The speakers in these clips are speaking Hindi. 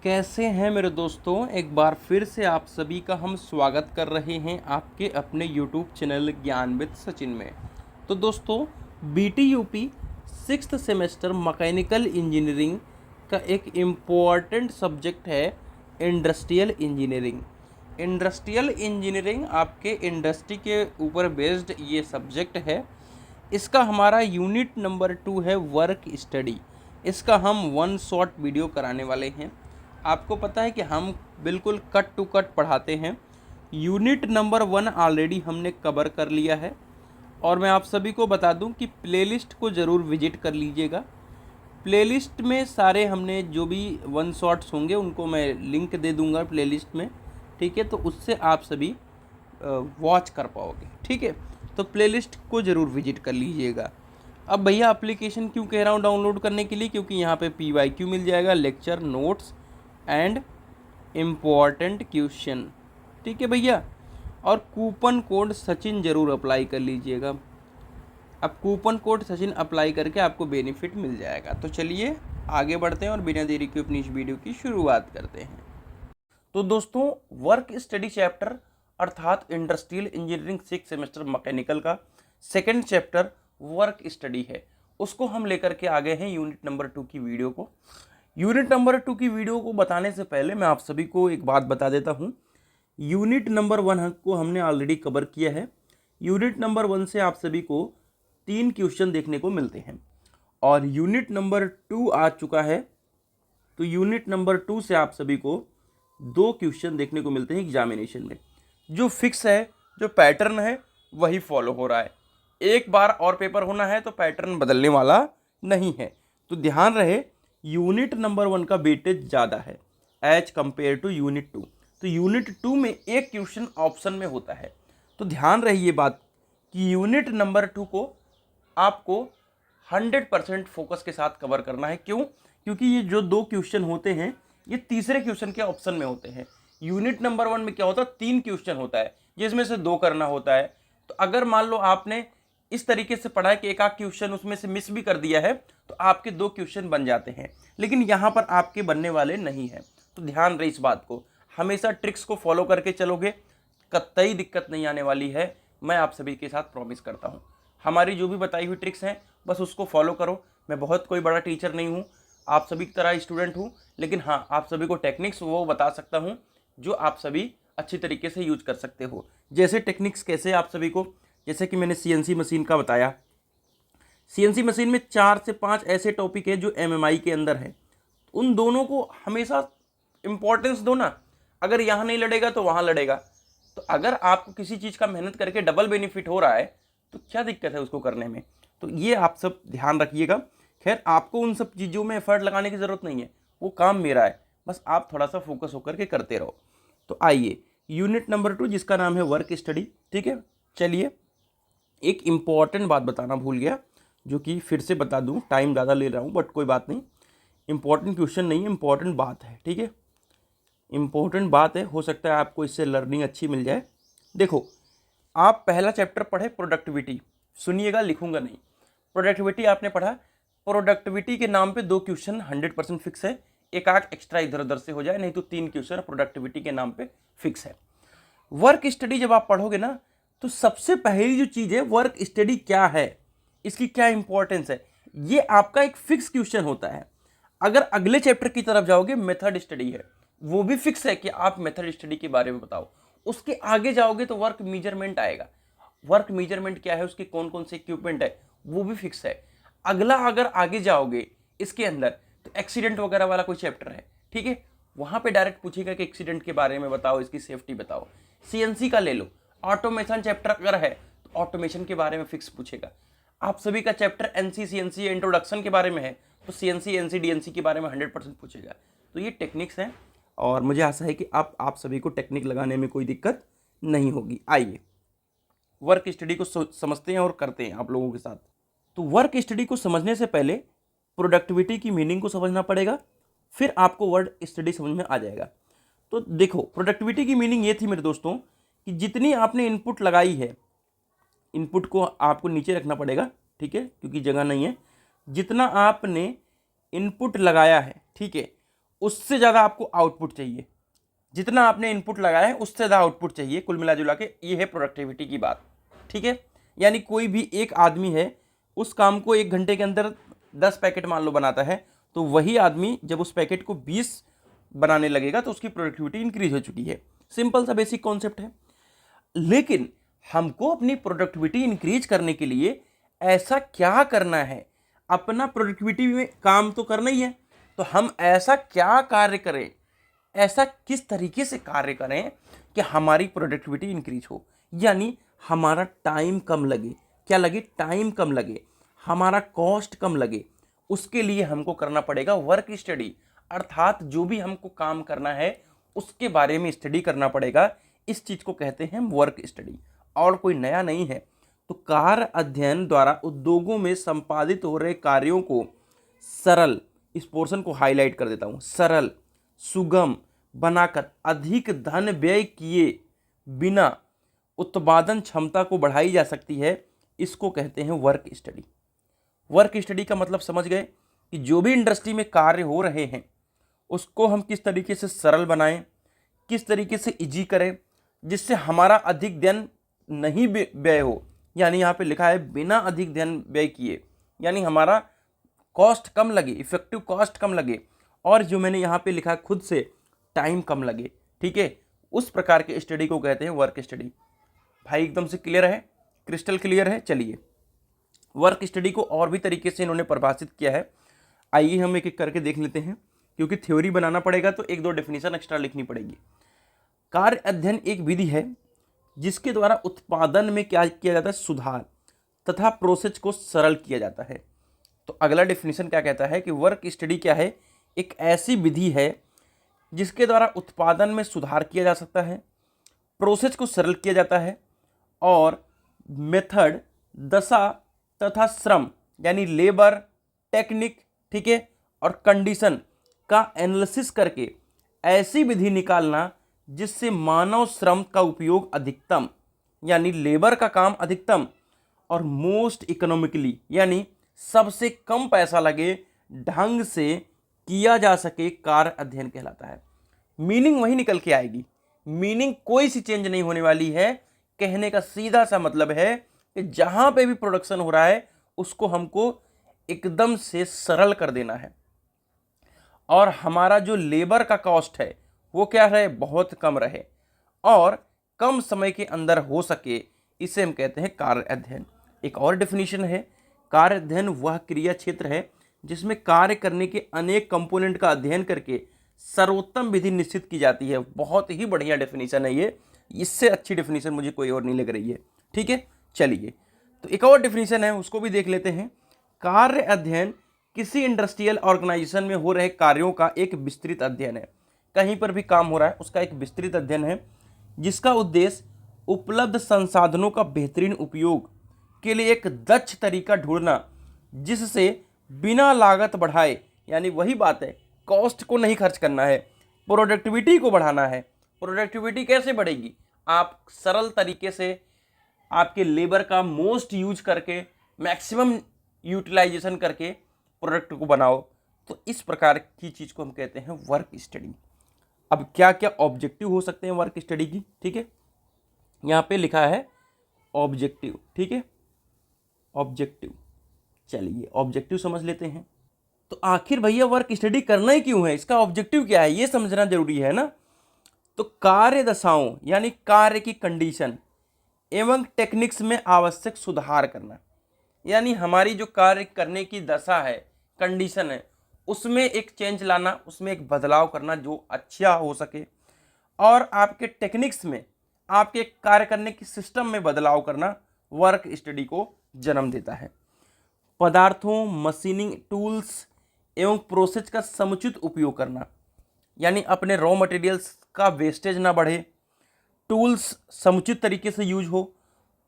कैसे हैं मेरे दोस्तों। एक बार फिर से आप सभी का हम स्वागत कर रहे हैं आपके अपने YouTube चैनल ज्ञान विद सचिन में। तो दोस्तों, BTUP sixth semester mechanical engineering का एक इम्पॉर्टेंट सब्जेक्ट है इंडस्ट्रियल इंजीनियरिंग। इंडस्ट्रियल इंजीनियरिंग आपके इंडस्ट्री के ऊपर बेस्ड ये सब्जेक्ट है। इसका हमारा यूनिट नंबर 2 है वर्क स्टडी। इसका हम वन शॉट वीडियो कराने वाले हैं। आपको पता है कि हम बिल्कुल कट टू कट पढ़ाते हैं। यूनिट नंबर 1 ऑलरेडी हमने कवर कर लिया है और मैं आप सभी को बता दूं कि प्लेलिस्ट को ज़रूर विजिट कर लीजिएगा। प्लेलिस्ट में सारे हमने जो भी वन शॉट्स होंगे उनको मैं लिंक दे दूंगा प्लेलिस्ट में, ठीक है। तो उससे आप सभी वॉच कर पाओगे, ठीक है। तो प्लेलिस्ट को ज़रूर विजिट कर लीजिएगा। अब भैया एप्लीकेशन क्यों कह रहा हूँ डाउनलोड करने के लिए, क्योंकि यहाँ पे PYQ मिल जाएगा, lecture notes and important question, ठीक है भैया। और कूपन कोड सचिन ज़रूर अप्लाई कर लीजिएगा। अब कूपन कोड सचिन अप्लाई करके आपको बेनिफिट मिल जाएगा। तो चलिए आगे बढ़ते हैं और बिना देरी के अपनी इस वीडियो की शुरुआत करते हैं। तो दोस्तों, वर्क स्टडी चैप्टर अर्थात industrial engineering six semester mechanical का सेकंड चैप्टर वर्क स्टडी है, उसको हम लेकर के आ गए हैं यूनिट नंबर 2 की वीडियो को। यूनिट नंबर 2 की वीडियो को बताने से पहले मैं आप सभी को एक बात बता देता हूँ। यूनिट नंबर 1 को हमने ऑलरेडी कवर किया है। यूनिट नंबर 1 से आप सभी को 3 क्वेश्चन देखने को मिलते हैं और यूनिट नंबर 2 आ चुका है। तो यूनिट नंबर 2 से आप सभी को 2 क्वेश्चन देखने को मिलते हैं एग्जामिनेशन में। जो फिक्स है, जो पैटर्न है, वही फॉलो हो रहा है। एक बार और पेपर होना है तो पैटर्न बदलने वाला नहीं है। तो ध्यान रहे, यूनिट नंबर 1 का वेटेज ज़्यादा है एज कंपेयर टू यूनिट 2। तो यूनिट 2 में एक क्वेश्चन ऑप्शन में होता है। तो ध्यान रहे ये बात कि यूनिट नंबर 2 को आपको 100% फोकस के साथ कवर करना है। क्यों? क्योंकि ये जो 2 क्वेश्चन होते हैं ये तीसरे क्वेश्चन के ऑप्शन में होते हैं। यूनिट नंबर 1 में क्या होता है, 3 क्वेश्चन होता है जिसमें से 2 करना होता है। तो अगर मान लो आपने इस तरीके से पढ़ा है कि एक आध क्वेश्चन उसमें से मिस भी कर दिया है तो आपके 2 क्वेश्चन बन जाते हैं, लेकिन यहाँ पर आपके बनने वाले नहीं है। तो ध्यान रहे इस बात को, हमेशा ट्रिक्स को फॉलो करके चलोगे, कतई दिक्कत नहीं आने वाली है। मैं आप सभी के साथ प्रॉमिस करता हूँ। हमारी जो भी बताई हुई ट्रिक्स हैं बस उसको फॉलो करो। मैं बहुत कोई बड़ा टीचर नहीं हूँ, आप सभी की तरह स्टूडेंट हूँ, लेकिन हाँ, आप सभी को टेक्निक्स वो बता सकता हूँ जो आप सभी अच्छी तरीके से यूज कर सकते हो। जैसे टेक्निक्स कैसे आप सभी को, जैसे कि मैंने CNC मशीन का बताया। CNC मशीन में 4 से 5 ऐसे टॉपिक है जो MMI के अंदर है। उन दोनों को हमेशा इंपॉर्टेंस दो ना। अगर यहाँ नहीं लड़ेगा तो वहाँ लड़ेगा। तो अगर आपको किसी चीज़ का मेहनत करके डबल बेनिफिट हो रहा है तो क्या दिक्कत है उसको करने में। तो ये आप सब ध्यान रखिएगा। खैर, आपको उन सब चीज़ों में एफर्ट लगाने की ज़रूरत नहीं है, वो काम मेरा है, बस आप थोड़ा सा फोकस होकर के करते रहो। तो आइए यूनिट नंबर 2 जिसका नाम है वर्क स्टडी, ठीक है। चलिए, एक इम्पॉर्टेंट बात बताना भूल गया, जो कि फिर से बता दूं, टाइम ज़्यादा ले रहा हूं बट कोई बात नहीं। इम्पॉर्टेंट क्वेश्चन नहीं है, इम्पॉर्टेंट बात है, ठीक है। इम्पॉर्टेंट बात है, हो सकता है आपको इससे लर्निंग अच्छी मिल जाए। देखो, आप पहला चैप्टर पढ़े प्रोडक्टिविटी, सुनिएगा, लिखूंगा नहीं। प्रोडक्टिविटी आपने पढ़ा। प्रोडक्टिविटी के नाम पे 2 क्वेश्चन 100% फिक्स है। एक आध एक्स्ट्रा इधर उधर से हो जाए, नहीं तो 3 क्वेश्चन प्रोडक्टिविटी के नाम पे फिक्स है। वर्क स्टडी जब आप पढ़ोगे ना तो सबसे पहली जो चीज़ है, वर्क स्टडी क्या है, इसकी क्या इंपॉर्टेंस है, ये आपका एक फिक्स क्वेश्चन होता है। अगर अगले चैप्टर की तरफ जाओगे, मेथड स्टडी है, वो भी फिक्स है कि आप मेथड स्टडी के बारे में बताओ। उसके आगे जाओगे तो वर्क मेजरमेंट आएगा। वर्क मेजरमेंट क्या है, उसके कौन कौन से इक्विपमेंट है, वो भी फिक्स है। अगला अगर आगे जाओगे इसके अंदर तो एक्सीडेंट वगैरह वाला कोई चैप्टर है, ठीक है। वहां पे डायरेक्ट पूछेगा कि एक्सीडेंट के बारे में बताओ, इसकी सेफ्टी बताओ। CNC का ले लो, ऑटोमेशन चैप्टर अगर है तो ऑटोमेशन के बारे में फिक्स पूछेगा। आप सभी का चैप्टर NC CNC इंट्रोडक्शन के बारे में है तो CNC NC DNC के बारे में 100% पूछेगा। तो ये टेक्निक्स हैं और मुझे आशा है कि आप सभी को टेक्निक लगाने में कोई दिक्कत नहीं होगी। आइए वर्क स्टडी को समझते हैं और करते हैं आप लोगों के साथ। तो वर्क स्टडी को समझने से पहले प्रोडक्टिविटी की मीनिंग को समझना पड़ेगा, फिर आपको वर्क स्टडी समझ में आ जाएगा। तो देखो, प्रोडक्टिविटी की मीनिंग ये थी मेरे दोस्तों कि जितनी आपने इनपुट लगाई है, इनपुट को आपको नीचे रखना पड़ेगा, ठीक है, क्योंकि जगह नहीं है। जितना आपने इनपुट लगाया है, ठीक है, उससे ज़्यादा आपको आउटपुट चाहिए, जितना आपने इनपुट लगाया है उससे ज़्यादा आउटपुट चाहिए। कुल मिला जुला के ये है प्रोडक्टिविटी की बात, ठीक है। यानी कोई भी एक आदमी है, उस काम को 1 घंटे के अंदर 10 पैकेट मान लो बनाता है, तो वही आदमी जब उस पैकेट को 20 बनाने लगेगा तो उसकी प्रोडक्टिविटी इंक्रीज हो चुकी है। सिंपल सा बेसिक कॉन्सेप्ट है। लेकिन हमको अपनी प्रोडक्टिविटी इंक्रीज करने के लिए ऐसा क्या करना है? अपना प्रोडक्टिविटी में काम तो करना ही है, तो हम ऐसा क्या कार्य करें, ऐसा किस तरीके से कार्य करें कि हमारी प्रोडक्टिविटी इंक्रीज हो, यानी हमारा टाइम कम लगे। क्या लगे? टाइम कम लगे, हमारा कॉस्ट कम लगे। उसके लिए हमको करना पड़ेगा वर्क स्टडी, अर्थात जो भी हमको काम करना है उसके बारे में स्टडी करना पड़ेगा। इस चीज को कहते हैं वर्क स्टडी, और कोई नया नहीं है। तो कार्य अध्ययन द्वारा उद्योगों में संपादित हो रहे कार्यों को सरल, इस पोर्शन को हाईलाइट कर देता हूं, सरल सुगम बनाकर अधिक धन व्यय किए बिना उत्पादन क्षमता को बढ़ाई जा सकती है। इसको कहते हैं वर्क स्टडी। वर्क स्टडी का मतलब समझ गए कि जो भी इंडस्ट्री में कार्य हो रहे हैं उसको हम किस तरीके से सरल बनाएं, किस तरीके से इजी करें, जिससे हमारा अधिक धन नहीं व्यय हो। यानी यहाँ पे लिखा है बिना अधिक धन व्यय किए, यानी हमारा कॉस्ट कम लगे, इफेक्टिव कॉस्ट कम लगे, और जो मैंने यहाँ पे लिखा खुद से टाइम कम लगे, ठीक है। उस प्रकार के स्टडी को कहते हैं वर्क स्टडी। भाई एकदम से क्लियर है, क्रिस्टल क्लियर है। चलिए, वर्क स्टडी को और भी तरीके से इन्होंने परिभाषित किया है। आइए हम एक एक करके देख लेते हैं, क्योंकि थ्योरी बनाना पड़ेगा तो 1-2 डेफिनेशन एक्स्ट्रा लिखनी पड़ेगी। कार्य अध्ययन एक विधि है जिसके द्वारा उत्पादन में क्या किया जाता है? सुधार तथा प्रोसेस को सरल किया जाता है। तो अगला डेफिनेशन क्या कहता है कि वर्क स्टडी क्या है? एक ऐसी विधि है जिसके द्वारा उत्पादन में सुधार किया जा सकता है, प्रोसेस को सरल किया जाता है, और मेथड, दशा तथा श्रम यानी लेबर, टेक्निक, ठीक है, और कंडीशन का एनालिसिस करके ऐसी विधि निकालना जिससे मानव श्रम का उपयोग अधिकतम, यानी लेबर का काम अधिकतम, और मोस्ट इकोनॉमिकली यानी सबसे कम पैसा लगे ढंग से किया जा सके, कार्य अध्ययन कहलाता है। मीनिंग वही निकल के आएगी, मीनिंग कोई सी चेंज नहीं होने वाली है। कहने का सीधा सा मतलब है कि जहां पे भी प्रोडक्शन हो रहा है उसको हमको एकदम से सरल कर देना है, और हमारा जो लेबर का कॉस्ट है वो क्या रहे? बहुत कम रहे, और कम समय के अंदर हो सके। इसे हम कहते हैं कार्य अध्ययन। एक और डेफिनेशन है, कार्य अध्ययन वह क्रिया क्षेत्र है जिसमें कार्य करने के अनेक कंपोनेंट का अध्ययन करके सर्वोत्तम विधि निश्चित की जाती है। बहुत ही बढ़िया डेफिनेशन है ये, इससे अच्छी डेफिनेशन मुझे कोई और नहीं लग रही है, ठीक है। चलिए, तो एक और डेफिनेशन है उसको भी देख लेते हैं। कार्य अध्ययन किसी इंडस्ट्रियल ऑर्गेनाइजेशन में हो रहे कार्यों का एक विस्तृत अध्ययन है। कहीं पर भी काम हो रहा है उसका एक विस्तृत अध्ययन है, जिसका उद्देश्य उपलब्ध संसाधनों का बेहतरीन उपयोग के लिए एक दक्ष तरीका ढूंढना जिससे बिना लागत बढ़ाए, यानी वही बात है, कॉस्ट को नहीं खर्च करना है, प्रोडक्टिविटी को बढ़ाना है। प्रोडक्टिविटी कैसे बढ़ेगी? आप सरल तरीके से आपके लेबर का मोस्ट यूज करके, मैक्सिमम यूटिलाइजेशन करके प्रोडक्ट को बनाओ। तो इस प्रकार की चीज को हम कहते हैं वर्क स्टडी। अब क्या क्या ऑब्जेक्टिव हो सकते हैं वर्क स्टडी की, ठीक है। यहाँ पे लिखा है ऑब्जेक्टिव, ठीक है, ऑब्जेक्टिव। चलिए ऑब्जेक्टिव समझ लेते हैं। तो आखिर भैया वर्क स्टडी करना ही क्यों है, इसका ऑब्जेक्टिव क्या है, ये समझना जरूरी है ना। तो कार्य दशाओं यानी कार्य की कंडीशन एवं टेक्निक्स में आवश्यक सुधार करना, यानी हमारी जो कार्य करने की दशा है, कंडीशन है, उसमें एक चेंज लाना, उसमें एक बदलाव करना जो अच्छा हो सके, और आपके टेक्निक्स में, आपके कार्य करने की सिस्टम में बदलाव करना वर्क स्टडी को जन्म देता है। पदार्थों, मशीनिंग टूल्स एवं प्रोसेस का समुचित उपयोग करना, यानी अपने रॉ मटेरियल्स का वेस्टेज ना बढ़े, टूल्स समुचित तरीके से यूज हो,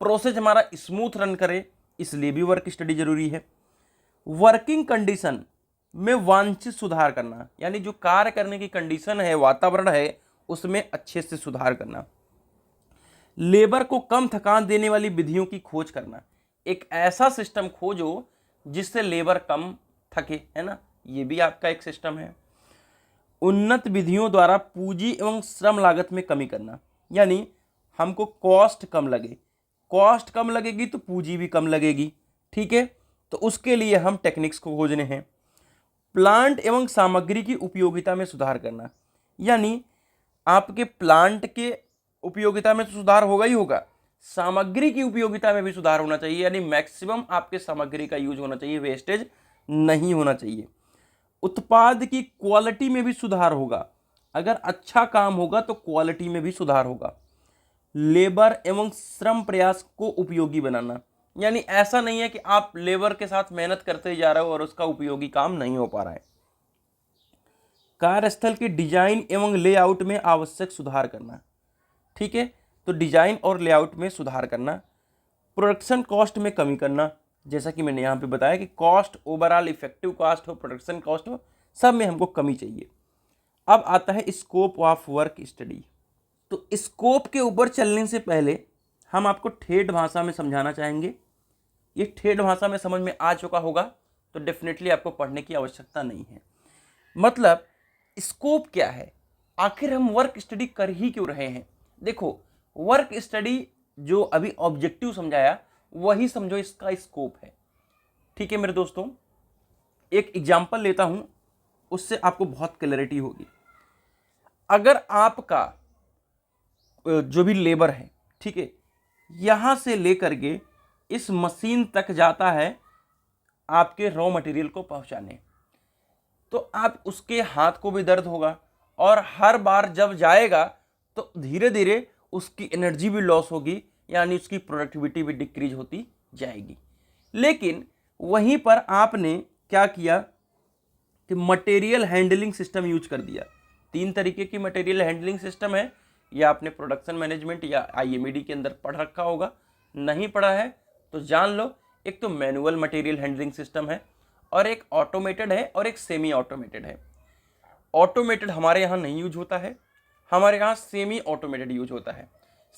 प्रोसेस हमारा स्मूथ रन करे, इसलिए भी वर्क स्टडी जरूरी है। वर्किंग कंडीशन में वांछित सुधार करना, यानी जो कार्य करने की कंडीशन है, वातावरण है, उसमें अच्छे से सुधार करना। लेबर को कम थकान देने वाली विधियों की खोज करना, एक ऐसा सिस्टम खोजो जिससे लेबर कम थके, है ना, ये भी आपका एक सिस्टम है। उन्नत विधियों द्वारा पूंजी एवं श्रम लागत में कमी करना, यानी हमको कॉस्ट कम लगे, कॉस्ट कम लगेगी तो पूंजी भी कम लगेगी, ठीक है। तो उसके लिए हम टेक्निक्स को खोजने हैं। प्लांट एवं सामग्री की उपयोगिता में सुधार करना, यानी आपके प्लांट के उपयोगिता में तो सुधार होगा ही होगा, सामग्री की उपयोगिता में भी सुधार होना चाहिए, यानी मैक्सिमम आपके सामग्री का यूज होना चाहिए, वेस्टेज नहीं होना चाहिए। उत्पाद की क्वालिटी में भी सुधार होगा, अगर अच्छा काम होगा तो क्वालिटी में भी सुधार होगा। लेबर एवं श्रम प्रयास को उपयोगी बनाना, यानी ऐसा नहीं है कि आप लेबर के साथ मेहनत करते जा रहे हो और उसका उपयोगी काम नहीं हो पा रहा है। कार्यस्थल के डिजाइन एवं लेआउट में आवश्यक सुधार करना, ठीक है। तो डिजाइन और लेआउट में सुधार करना। प्रोडक्शन कॉस्ट में कमी करना, जैसा कि मैंने यहाँ पे बताया कि कॉस्ट ओवरऑल इफेक्टिव कॉस्ट हो, प्रोडक्शन कॉस्ट हो, सब में हमको कमी चाहिए। अब आता है स्कोप ऑफ वर्क स्टडी। तो स्कोप के ऊपर चलने से पहले हम आपको ठेठ भाषा में समझाना चाहेंगे। ये ठेठ भाषा में समझ में आ चुका होगा तो डेफिनेटली आपको पढ़ने की आवश्यकता नहीं है। मतलब स्कोप क्या है, आखिर हम वर्क स्टडी कर ही क्यों रहे हैं। देखो, वर्क स्टडी जो अभी ऑब्जेक्टिव समझाया वही समझो इसका स्कोप है, ठीक है मेरे दोस्तों। एक एग्जांपल लेता हूं, उससे आपको बहुत क्लैरिटी होगी। अगर आपका जो भी लेबर है, ठीक है, यहां से लेकर के इस मशीन तक जाता है आपके रॉ मटेरियल को पहुंचाने, तो आप उसके हाथ को भी दर्द होगा और हर बार जब जाएगा तो धीरे धीरे उसकी एनर्जी भी लॉस होगी, यानी उसकी प्रोडक्टिविटी भी डिक्रीज होती जाएगी। लेकिन वहीं पर आपने क्या किया कि मटेरियल हैंडलिंग सिस्टम यूज कर दिया। 3 तरीके की मटेरियल हैंडलिंग सिस्टम है, या आपने प्रोडक्शन मैनेजमेंट या आईएमईडी के अंदर पढ़ रखा होगा, नहीं पढ़ा है तो जान लो। एक तो मैनुअल मटेरियल हैंडलिंग सिस्टम है और एक ऑटोमेटेड है और एक सेमी ऑटोमेटेड है। ऑटोमेटेड हमारे यहाँ नहीं यूज होता है, हमारे यहाँ सेमी ऑटोमेटेड यूज होता है।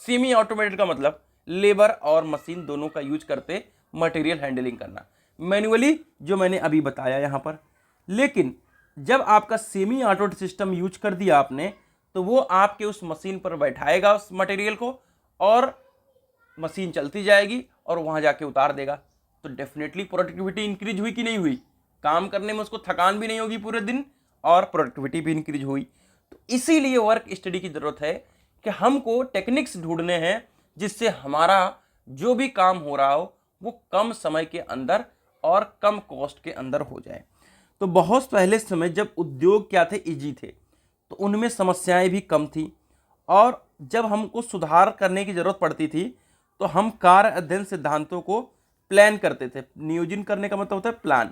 सेमी ऑटोमेटेड का मतलब लेबर और मशीन दोनों का यूज करते मटेरियल हैंडलिंग करना, मैनुअली जो मैंने अभी बताया यहाँ पर। लेकिन जब आपका सेमी ऑटो सिस्टम यूज कर दिया आपने, तो वो आपके उस मशीन पर बैठाएगा उस मटेरियल को और मशीन चलती जाएगी और वहाँ जाके उतार देगा। तो डेफिनेटली प्रोडक्टिविटी इंक्रीज हुई कि नहीं हुई, काम करने में उसको थकान भी नहीं होगी पूरे दिन और प्रोडक्टिविटी भी इंक्रीज हुई। तो इसीलिए वर्क स्टडी की जरूरत है कि हमको टेक्निक्स ढूंढने हैं जिससे हमारा जो भी काम हो रहा हो वो कम समय के अंदर और कम कॉस्ट के अंदर हो जाए। तो बहुत पहले समय जब उद्योग क्या थे, इजी थे, तो उनमें समस्याएं भी कम थी और जब हमको सुधार करने की जरूरत पड़ती थी तो हम कार्य अध्ययन सिद्धांतों को प्लान करते थे। नियोजन करने का मतलब होता है प्लान।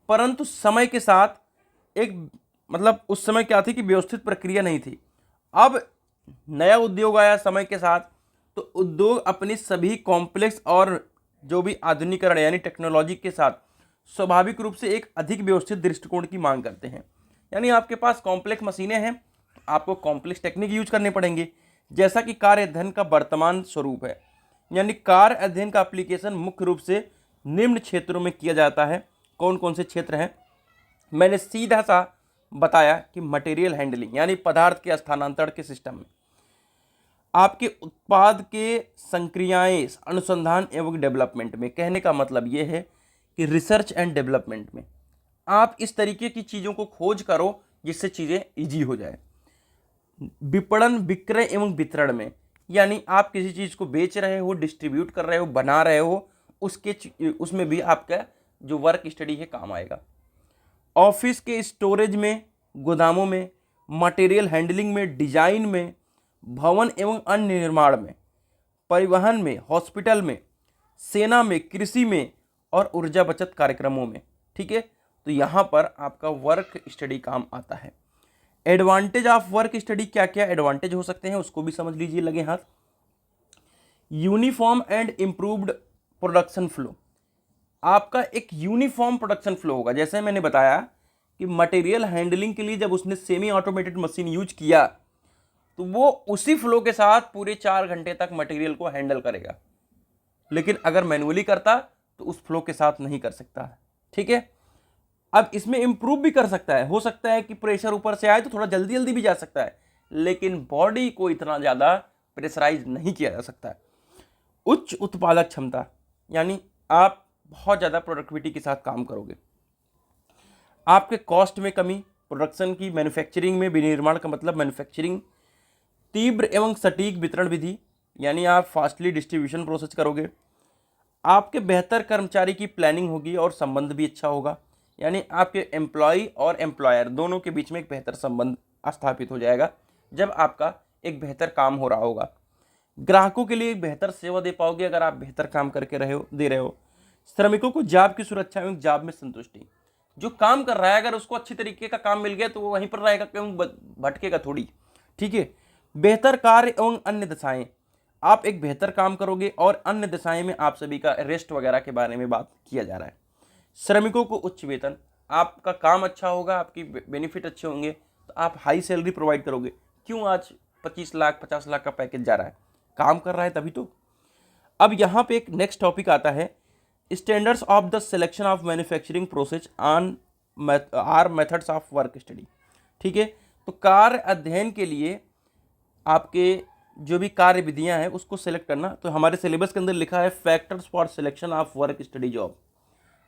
परंतु समय के साथ एक मतलब उस समय क्या थी कि व्यवस्थित प्रक्रिया नहीं थी। अब नया उद्योग आया समय के साथ, तो उद्योग अपनी सभी कॉम्प्लेक्स और जो भी आधुनिकरण यानी टेक्नोलॉजी के साथ स्वाभाविक रूप से एक अधिक व्यवस्थित दृष्टिकोण की मांग करते हैं। यानी आपके पास कॉम्प्लेक्स मशीनें हैं, आपको कॉम्प्लेक्स टेक्निक यूज करने पड़ेंगे, जैसा कि कार्य अध्ययन का वर्तमान स्वरूप है। यानी कार्य अध्ययन का एप्लीकेशन मुख्य रूप से निम्न क्षेत्रों में किया जाता है। कौन कौन से क्षेत्र हैं, मैंने सीधा सा बताया कि मटेरियल हैंडलिंग यानी पदार्थ के स्थानांतरण के सिस्टम में, आपके उत्पाद के संक्रियाएं अनुसंधान एवं डेवलपमेंट में। कहने का मतलब ये है कि रिसर्च एंड डेवलपमेंट में आप इस तरीके की चीज़ों को खोज करो जिससे चीज़ें इजी हो जाए। विपणन, विक्रय एवं वितरण में, यानी आप किसी चीज़ को बेच रहे हो, डिस्ट्रीब्यूट कर रहे हो, बना रहे हो, उसमें भी आपका जो वर्क स्टडी है काम आएगा। ऑफिस के स्टोरेज में, गोदामों में, मटेरियल हैंडलिंग में, डिजाइन में, भवन एवं अन्य निर्माण में, परिवहन में, हॉस्पिटल में, सेना में, कृषि में और ऊर्जा बचत कार्यक्रमों में। ठीक है, तो यहाँ पर आपका वर्क स्टडी काम आता है। एडवांटेज ऑफ वर्क स्टडी, क्या क्या एडवांटेज हो सकते हैं उसको भी समझ लीजिए, लगे हाथ। Uniform and improved production flow, आपका एक यूनिफॉर्म प्रोडक्शन फ्लो होगा। जैसे मैंने बताया कि मटेरियल हैंडलिंग के लिए जब उसने सेमी ऑटोमेटेड मशीन यूज किया तो वो उसी फ्लो के साथ पूरे 4 घंटे तक मटेरियल को हैंडल करेगा, लेकिन अगर मैनुअली करता तो उस फ्लो के साथ नहीं कर सकता। ठीक है, अब इसमें इम्प्रूव भी कर सकता है, हो सकता है कि प्रेशर ऊपर से आए तो थोड़ा जल्दी जल्दी भी जा सकता है, लेकिन बॉडी को इतना ज़्यादा प्रेशराइज नहीं किया जा सकता है। उच्च उत्पादक क्षमता, यानी आप बहुत ज़्यादा प्रोडक्टिविटी के साथ काम करोगे। आपके कॉस्ट में कमी, प्रोडक्शन की, मैन्युफैक्चरिंग में, विनिर्माण का मतलब मैन्युफैक्चरिंग। तीव्र एवं सटीक वितरण विधि, यानी आप फास्टली डिस्ट्रीब्यूशन प्रोसेस करोगे। आपके बेहतर कर्मचारी की प्लानिंग होगी और संबंध भी अच्छा होगा, यानी आपके एम्प्लॉय और एम्प्लॉयर दोनों के बीच में एक बेहतर संबंध स्थापित हो जाएगा जब आपका एक बेहतर काम हो रहा होगा। ग्राहकों के लिए एक बेहतर सेवा दे पाओगे अगर आप बेहतर काम करके दे रहे हो। श्रमिकों को जॉब की सुरक्षा एवं जॉब में संतुष्टि, जो काम कर रहा है अगर उसको अच्छी तरीके का काम मिल गया तो वो वहीं पर रहेगा, क्यों भटकेगा थोड़ी। ठीक है। बेहतर कार्य एवं अन्य दशाएं, आप एक बेहतर काम करोगे और अन्य दशाएं में आप सभी का रेस्ट वगैरह के बारे में बात किया जा रहा है। श्रमिकों को उच्च वेतन, आपका काम अच्छा होगा, आपकी बेनिफिट अच्छे होंगे तो आप हाई सैलरी प्रोवाइड करोगे। क्यों आज 25 लाख 50 लाख का पैकेज जा रहा है, काम कर रहा है तभी तो। अब यहाँ पे एक नेक्स्ट टॉपिक आता है, standards of the selection of manufacturing process on or methods of work study. ठीक है, तो कार्य अध्ययन के लिए आपके जो भी कार्य विधियां हैं उसको सेलेक्ट करना, तो हमारे सिलेबस के अंदर लिखा है factors for selection of work study job.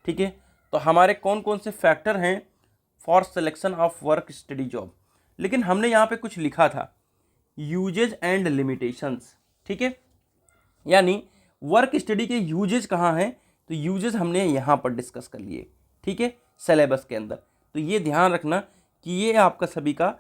ठीक है, तो हमारे कौन कौन से फैक्टर हैं for selection of work study job, लेकिन हमने यहाँ पे कुछ लिखा था यूजेज एंड लिमिटेशंस। ठीक है, यानी वर्क स्टडी के यूजेज कहाँ हैं, तो यूजेज हमने यहाँ पर डिस्कस कर लिए। ठीक है, सिलेबस के अंदर, तो ये ध्यान रखना कि ये आपका सभी का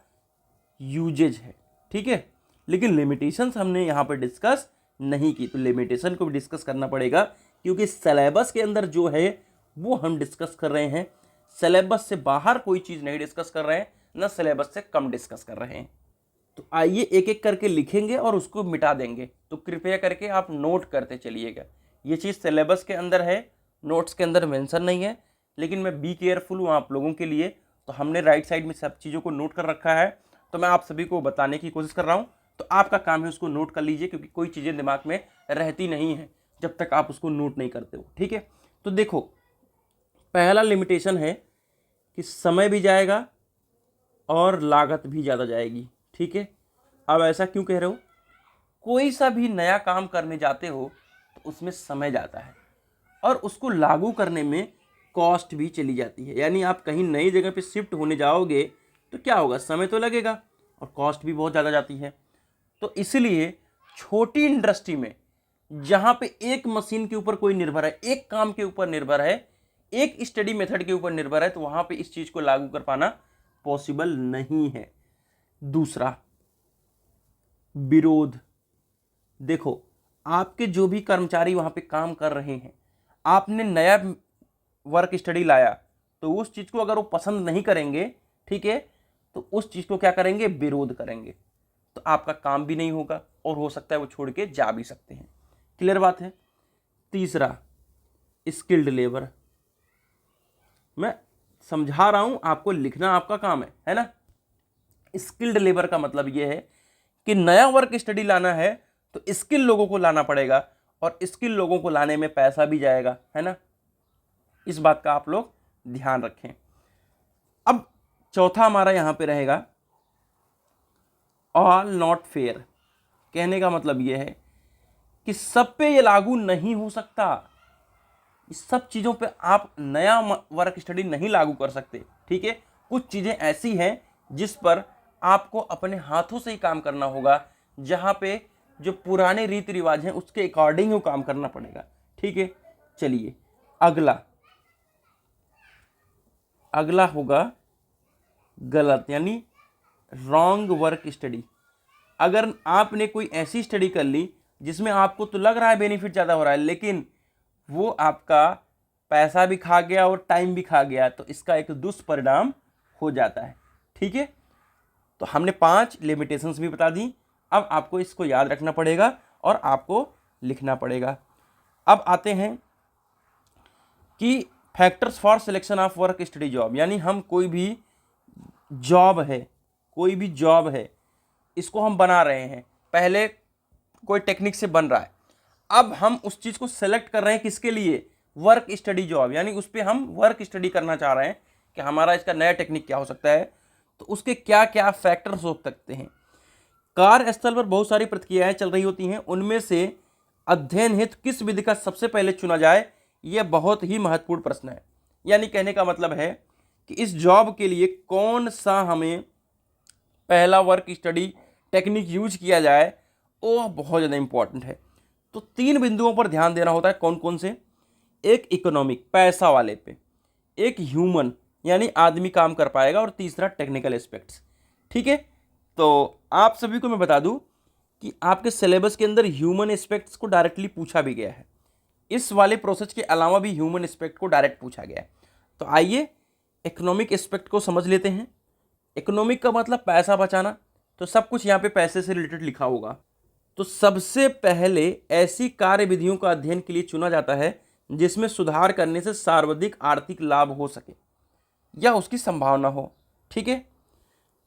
यूजेज है। ठीक है, लेकिन लिमिटेशंस हमने यहाँ पर डिस्कस नहीं की, तो लिमिटेशन को भी डिस्कस करना पड़ेगा क्योंकि सिलेबस के अंदर जो है वो हम डिस्कस कर रहे हैं, सिलेबस से बाहर कोई चीज़ नहीं डिस्कस कर रहे हैं, ना सिलेबस से कम डिस्कस कर रहे हैं। तो आइए एक एक करके लिखेंगे और उसको मिटा देंगे, तो कृपया करके आप नोट करते चलिएगा। ये चीज़ सिलेबस के अंदर है, नोट्स के अंदर मेंशन नहीं है, लेकिन मैं बी केयरफुल हूँ आप लोगों के लिए, तो हमने राइट साइड में सब चीज़ों को नोट कर रखा है, तो मैं आप सभी को बताने की कोशिश कर रहा हूँ। तो आपका काम है उसको नोट कर लीजिए, क्योंकि कोई चीज़ें दिमाग में रहती नहीं है जब तक आप उसको नोट नहीं करते हो। ठीक है, तो देखो पहला लिमिटेशन है कि समय भी जाएगा और लागत भी ज़्यादा जाएगी। ठीक है, अब ऐसा क्यों कह रहे हो, कोई सा भी नया काम करने जाते हो तो उसमें समय जाता है और उसको लागू करने में कॉस्ट भी चली जाती है। यानी आप कहीं नई जगह पे शिफ्ट होने जाओगे तो क्या होगा, समय तो लगेगा और कॉस्ट भी बहुत ज़्यादा जाती है। तो इसलिए छोटी इंडस्ट्री में जहाँ पे एक मशीन के ऊपर कोई निर्भर है, एक काम के ऊपर निर्भर है, एक स्टडी मेथड के ऊपर निर्भर है, तो वहाँ पे इस चीज़ को लागू कर पाना पॉसिबल नहीं है। दूसरा, विरोध। देखो आपके जो भी कर्मचारी वहाँ पे काम कर रहे हैं, आपने नया वर्क स्टडी लाया तो उस चीज़ को अगर वो पसंद नहीं करेंगे, ठीक है, तो उस चीज़ को क्या करेंगे, विरोध करेंगे, तो आपका काम भी नहीं होगा और हो सकता है वो छोड़ के जा भी सकते हैं। क्लियर बात है। तीसरा, स्किल्ड लेबर। मैं समझा रहा हूँ, आपको लिखना आपका काम है ना। स्किल्ड लेबर का मतलब ये है कि नया वर्क स्टडी लाना है तो स्किल लोगों को लाना पड़ेगा और स्किल लोगों को लाने में पैसा भी जाएगा, है ना। इस बात का आप लोग ध्यान रखें। अब चौथा हमारा यहाँ पे रहेगा ऑल नॉट फेयर। कहने का मतलब ये है कि सब पे ये लागू नहीं हो सकता, इस सब चीज़ों पे आप नया वर्क स्टडी नहीं लागू कर सकते। ठीक है, कुछ चीज़ें ऐसी हैं जिस पर आपको अपने हाथों से ही काम करना होगा, जहाँ पे जो पुराने रीति रिवाज हैं उसके अकॉर्डिंग ही काम करना पड़ेगा। ठीक है, चलिए अगला होगा गलत, यानी रॉन्ग वर्क स्टडी। अगर आपने कोई ऐसी स्टडी कर ली जिसमें आपको तो लग रहा है बेनिफिट ज़्यादा हो रहा है, लेकिन वो आपका पैसा भी खा गया और टाइम भी खा गया, तो इसका एक दुष्परिणाम हो जाता है। ठीक है, तो हमने 5 लिमिटेशंस भी बता दी। अब आपको इसको याद रखना पड़ेगा और आपको लिखना पड़ेगा। अब आते हैं कि factors for selection of work study job, यानी हम कोई भी जॉब है इसको हम बना रहे हैं, पहले कोई टेक्निक से बन रहा है, अब हम उस चीज़ को सेलेक्ट कर रहे हैं किसके लिए, वर्क स्टडी जॉब, यानी उस पर हम वर्क स्टडी करना चाह रहे हैं कि हमारा इसका नया टेक्निक क्या हो सकता है, तो उसके क्या क्या फैक्टर्स हो सकते हैं। कार्यस्थल पर बहुत सारी प्रक्रियाएं चल रही होती हैं, उनमें से अध्ययन हेतु किस विधि का सबसे पहले चुना जाए, यह बहुत ही महत्वपूर्ण प्रश्न है। यानी कहने का मतलब है कि इस जॉब के लिए कौन सा हमें पहला वर्क स्टडी टेक्निक यूज किया जाए, वो बहुत ज़्यादा इंपॉर्टेंट है। तो 3 बिंदुओं पर ध्यान देना होता है। कौन कौन से? एक इकोनॉमिक, पैसा वाले पे, एक ह्यूमन यानी आदमी काम कर पाएगा, और तीसरा टेक्निकल एस्पेक्ट्स। ठीक है, तो आप सभी को मैं बता दूं कि आपके सिलेबस के अंदर ह्यूमन एस्पेक्ट्स को डायरेक्टली पूछा भी गया है। इस वाले प्रोसेस के अलावा भी ह्यूमन एस्पेक्ट को डायरेक्ट पूछा गया है। तो आइए इकोनॉमिक एस्पेक्ट को समझ लेते हैं। इकोनॉमिक का मतलब पैसा बचाना, तो सब कुछ यहाँ पे पैसे से रिलेटेड लिखा होगा। तो सबसे पहले ऐसी कार्य विधियों का अध्ययन के लिए चुना जाता है जिसमें सुधार करने से सार्वधिक आर्थिक लाभ हो सके या उसकी संभावना हो। ठीक है,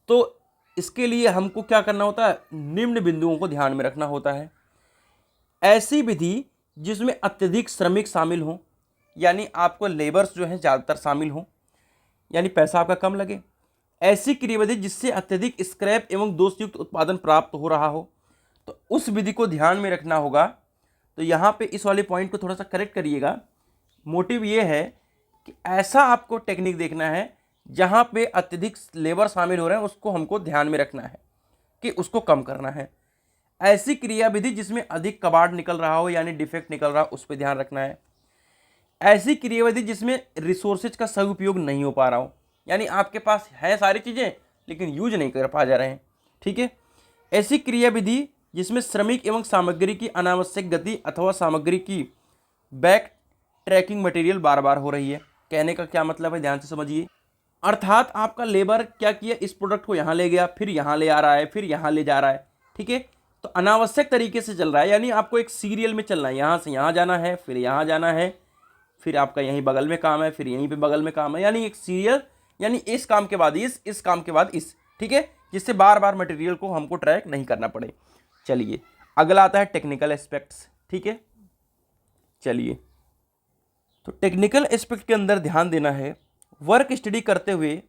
तो इसके लिए हमको क्या करना होता है? निम्न बिंदुओं को ध्यान में रखना होता है। ऐसी विधि जिसमें अत्यधिक श्रमिक शामिल हो, यानी आपको लेबर्स जो हैं ज़्यादातर शामिल हो, यानी पैसा आपका कम लगे। ऐसी क्रियाविधि जिससे अत्यधिक स्क्रैप एवं दोषयुक्त उत्पादन प्राप्त हो रहा हो, तो उस विधि को ध्यान में रखना होगा। तो यहाँ पे इस वाले पॉइंट को थोड़ा सा करेक्ट करिएगा। मोटिव ये है कि ऐसा आपको टेक्निक देखना है जहाँ पे अत्यधिक लेबर शामिल हो रहे हैं, उसको हमको ध्यान में रखना है कि उसको कम करना है। ऐसी क्रियाविधि जिसमें अधिक कबाड़ निकल रहा हो, यानी डिफेक्ट निकल रहा हो, उस पर ध्यान रखना है। ऐसी क्रियाविधि जिसमें रिसोर्सेज का सही उपयोग नहीं हो पा रहा हो, यानी आपके पास है सारी चीज़ें लेकिन यूज नहीं कर पा जा रहे हैं। ठीक है, ऐसी क्रियाविधि जिसमें श्रमिक एवं सामग्री की अनावश्यक गति अथवा सामग्री की बैक ट्रैकिंग मटेरियल बार बार हो रही है। कहने का क्या मतलब है, ध्यान से समझिए। अर्थात आपका लेबर क्या किया, इस प्रोडक्ट को यहाँ ले गया, फिर यहाँ ले आ रहा है, फिर यहाँ ले जा रहा है। ठीक है, तो अनावश्यक तरीके से चल रहा है, यानी आपको एक सीरियल में चलना है। यहाँ से यहाँ जाना है, फिर यहाँ जाना है, फिर आपका यहीं बगल में काम है, फिर यहीं पे बगल में काम है, यानी एक सीरियल, यानी इस काम के बाद इस काम के बाद इस। ठीक है, जिससे बार बार मटेरियल को हमको ट्रैक नहीं करना पड़े। चलिए अगला आता है टेक्निकल एस्पेक्ट्स। ठीक है, चलिए तो टेक्निकल एस्पेक्ट के अंदर ध्यान देना है। वर्क स्टडी करते हुए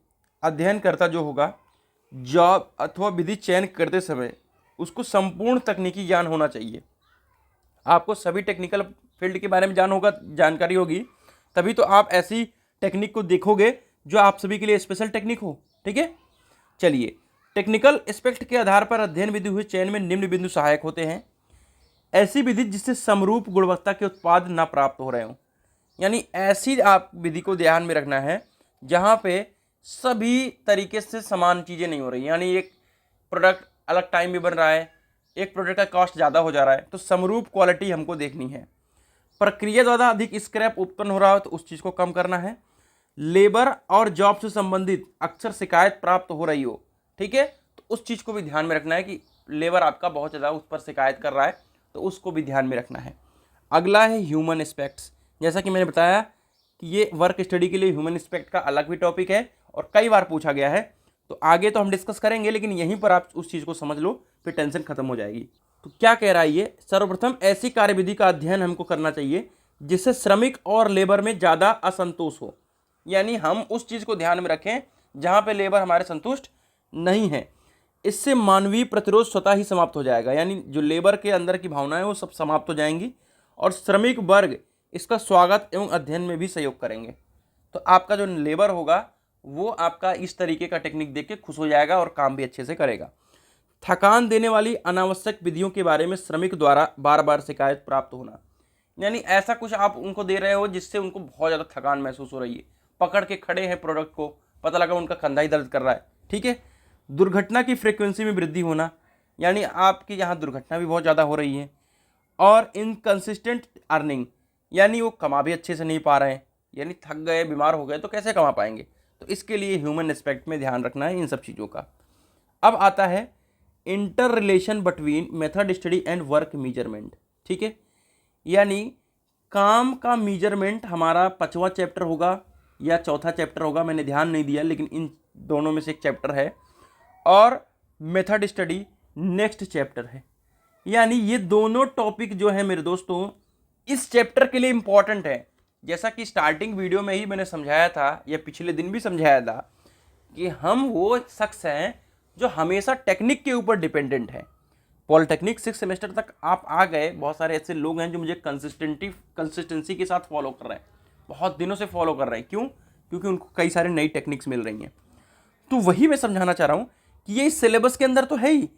अध्ययनकर्ता जो होगा, जॉब अथवा विधि चयन करते समय उसको संपूर्ण तकनीकी ज्ञान होना चाहिए। आपको सभी टेक्निकल फील्ड के बारे में जानकारी होगी, तभी तो आप ऐसी टेक्निक को देखोगे जो आप सभी के लिए स्पेशल टेक्निक हो। ठीक है, चलिए टेक्निकल एस्पेक्ट के आधार पर अध्ययन विधि हुए चयन में निम्न बिंदु सहायक होते हैं। ऐसी विधि जिससे समरूप गुणवत्ता के उत्पाद ना प्राप्त हो रहे हों, यानी ऐसी आप विधि को ध्यान में रखना है जहाँ पे सभी तरीके से समान चीज़ें नहीं हो रही, यानी एक प्रोडक्ट अलग टाइम में बन रहा है, एक प्रोडक्ट का कॉस्ट ज़्यादा हो जा रहा है, तो समरूप क्वालिटी हमको देखनी है। प्रक्रिया द्वारा अधिक स्क्रैप उत्पन्न हो रहा हो तो उस चीज़ को कम करना है। लेबर और जॉब से संबंधित अक्सर शिकायत प्राप्त हो रही हो, ठीक है, तो उस चीज़ को भी ध्यान में रखना है कि लेबर आपका बहुत ज़्यादा उस पर शिकायत कर रहा है, तो उसको भी ध्यान में रखना है। अगला है ह्यूमन एस्पेक्ट्स। जैसा कि मैंने बताया कि ये वर्क स्टडी के लिए ह्यूमन एस्पेक्ट का अलग भी टॉपिक है और कई बार पूछा गया है, तो आगे तो हम डिस्कस करेंगे, लेकिन यहीं पर आप उस चीज़ को समझ लो, फिर टेंशन खत्म हो जाएगी। तो क्या कह रहा है ये? सर्वप्रथम ऐसी कार्यविधि का अध्ययन हमको करना चाहिए जिससे श्रमिक और लेबर में ज़्यादा असंतोष हो, यानी हम उस चीज़ को ध्यान में रखें जहाँ पे लेबर हमारे संतुष्ट नहीं है। इससे मानवीय प्रतिरोध स्वतः ही समाप्त हो जाएगा, यानी जो लेबर के अंदर की भावनाएं वो सब समाप्त हो जाएंगी और श्रमिक वर्ग इसका स्वागत एवं अध्ययन में भी सहयोग करेंगे। तो आपका जो लेबर होगा वो आपका इस तरीके का टेक्निक देख के खुश हो जाएगा और काम भी अच्छे से करेगा। थकान देने वाली अनावश्यक विधियों के बारे में श्रमिक द्वारा बार बार शिकायत प्राप्त होना, यानी ऐसा कुछ आप उनको दे रहे हो जिससे उनको बहुत ज़्यादा थकान महसूस हो रही है, पकड़ के खड़े हैं प्रोडक्ट को, पता लगा उनका कंधा ही दर्द कर रहा है। ठीक है, दुर्घटना की फ्रीक्वेंसी में वृद्धि होना, यानी आपके यहाँ दुर्घटना भी बहुत ज़्यादा हो रही है। और इनकंसिस्टेंट अर्निंग, यानी वो कमा भी अच्छे से नहीं पा रहे हैं, यानी थक गए, बीमार हो गए तो कैसे कमा पाएंगे, तो इसके लिए ह्यूमन एस्पेक्ट में ध्यान रखना है इन सब चीज़ों का। अब आता है inter relation between method study and work measurement. ठीक है, यानी काम का मीजरमेंट हमारा 5वां चैप्टर होगा या चौथा चैप्टर होगा, मैंने ध्यान नहीं दिया, लेकिन इन दोनों में से एक चैप्टर है, और मेथड स्टडी नेक्स्ट चैप्टर है। यानी ये दोनों टॉपिक जो है मेरे दोस्तों इस चैप्टर के लिए इंपॉर्टेंट है, जैसा कि स्टार्टिंग वीडियो में ही मैंने समझाया था या पिछले दिन भी समझाया था कि हम वो शख्स हैं जो हमेशा टेक्निक के ऊपर डिपेंडेंट है। पॉलिटेक्निक 6 सेमेस्टर तक आप आ गए, बहुत सारे ऐसे लोग हैं जो मुझे कंसिस्टेंसी के साथ फॉलो कर रहे हैं, बहुत दिनों से फॉलो कर रहे हैं। क्यों? क्योंकि उनको कई सारे नई टेक्निक्स मिल रही हैं। तो वही मैं समझाना चाह रहा हूँ कि ये इस सिलेबस के अंदर तो है ही।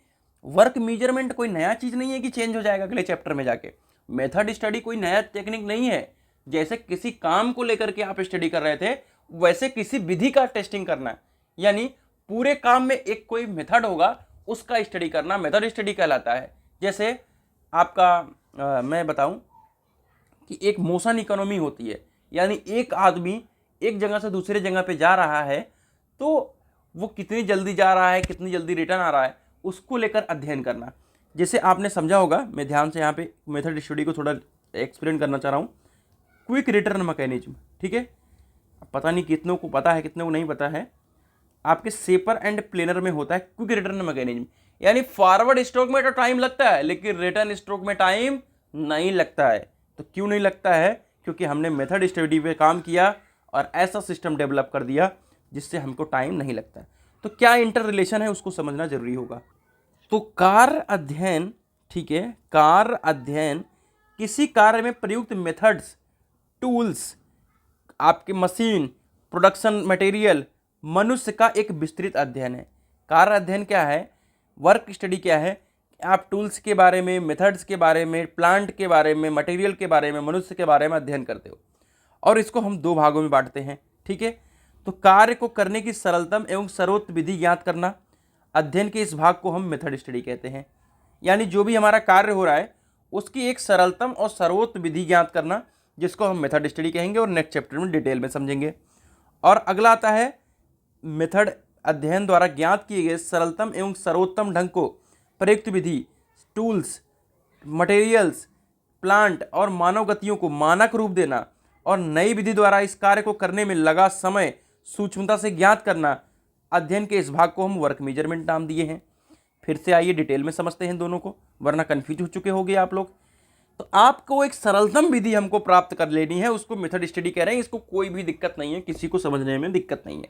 वर्क मेजरमेंट कोई नया चीज़ नहीं है कि चेंज हो जाएगा अगले चैप्टर में जाके। मेथड स्टडी कोई नया टेक्निक नहीं है। जैसे किसी काम को लेकर के आप स्टडी कर रहे थे, वैसे किसी विधि का टेस्टिंग करना है, यानी पूरे काम में एक कोई मेथड होगा उसका स्टडी करना मेथड स्टडी कहलाता है। जैसे आपका मैं बताऊं कि एक मोशन इकोनॉमी होती है, यानी एक आदमी एक जगह से दूसरे जगह पे जा रहा है तो वो कितनी जल्दी जा रहा है, कितनी जल्दी रिटर्न आ रहा है, उसको लेकर अध्ययन करना। जैसे आपने समझा होगा, मैं ध्यान से यहाँ पे मेथड स्टडी को थोड़ा एक्सप्लेन करना चाह रहा हूँ। क्विक रिटर्न मैकेनिज्म, ठीक है, पता नहीं कितनों को पता है कितनों को नहीं पता है। आपके सेपर एंड प्लेनर में होता है क्विक रिटर्न मैकेनिज्म, यानी फॉरवर्ड स्ट्रोक में तो टाइम लगता है लेकिन रिटर्न स्ट्रोक में टाइम नहीं लगता है। तो क्यों नहीं लगता है? क्योंकि हमने मेथड स्टडी पे काम किया और ऐसा सिस्टम डेवलप कर दिया जिससे हमको टाइम नहीं लगता है। तो क्या इंटर रिलेशन है उसको समझना जरूरी होगा। तो कार्य अध्ययन, ठीक है, कार्य अध्ययन किसी कार्य में प्रयुक्त मेथड्स, टूल्स, आपके मशीन, प्रोडक्शन मटेरियल, मनुष्य का एक विस्तृत अध्ययन है। कार्य अध्ययन क्या है? वर्क स्टडी क्या है? आप टूल्स के बारे में, मेथड्स के बारे में, प्लांट के बारे में, मटेरियल के बारे में, मनुष्य के बारे में अध्ययन करते हो। और इसको हम दो भागों में बांटते हैं, ठीक है। तो कार्य को करने की सरलतम एवं सर्वोत्तम विधि ज्ञात करना, अध्ययन के इस भाग को हम मेथड स्टडी कहते हैं। यानी जो भी हमारा कार्य हो रहा है उसकी एक सरलतम और सर्वोत्तम विधि ज्ञात करना, जिसको हम मेथड स्टडी कहेंगे और नेक्स्ट चैप्टर में डिटेल में समझेंगे। और अगला आता है मेथड अध्ययन द्वारा ज्ञात किए गए सरलतम एवं सर्वोत्तम ढंग को प्रयुक्त विधि, टूल्स, मटेरियल्स, प्लांट और मानव गतियों को मानक रूप देना और नई विधि द्वारा इस कार्य को करने में लगा समय सूक्ष्मता से ज्ञात करना। अध्ययन के इस भाग को हम वर्क मेजरमेंट नाम दिए हैं। फिर से आइए डिटेल में समझते हैं दोनों को, वरना कंफ्यूज हो चुके होंगे आप लोग। तो आपको एक सरलतम विधि हमको प्राप्त कर लेनी है, उसको मेथड स्टडी कह रहे हैं। इसको कोई भी दिक्कत नहीं है, किसी को समझने में दिक्कत नहीं है।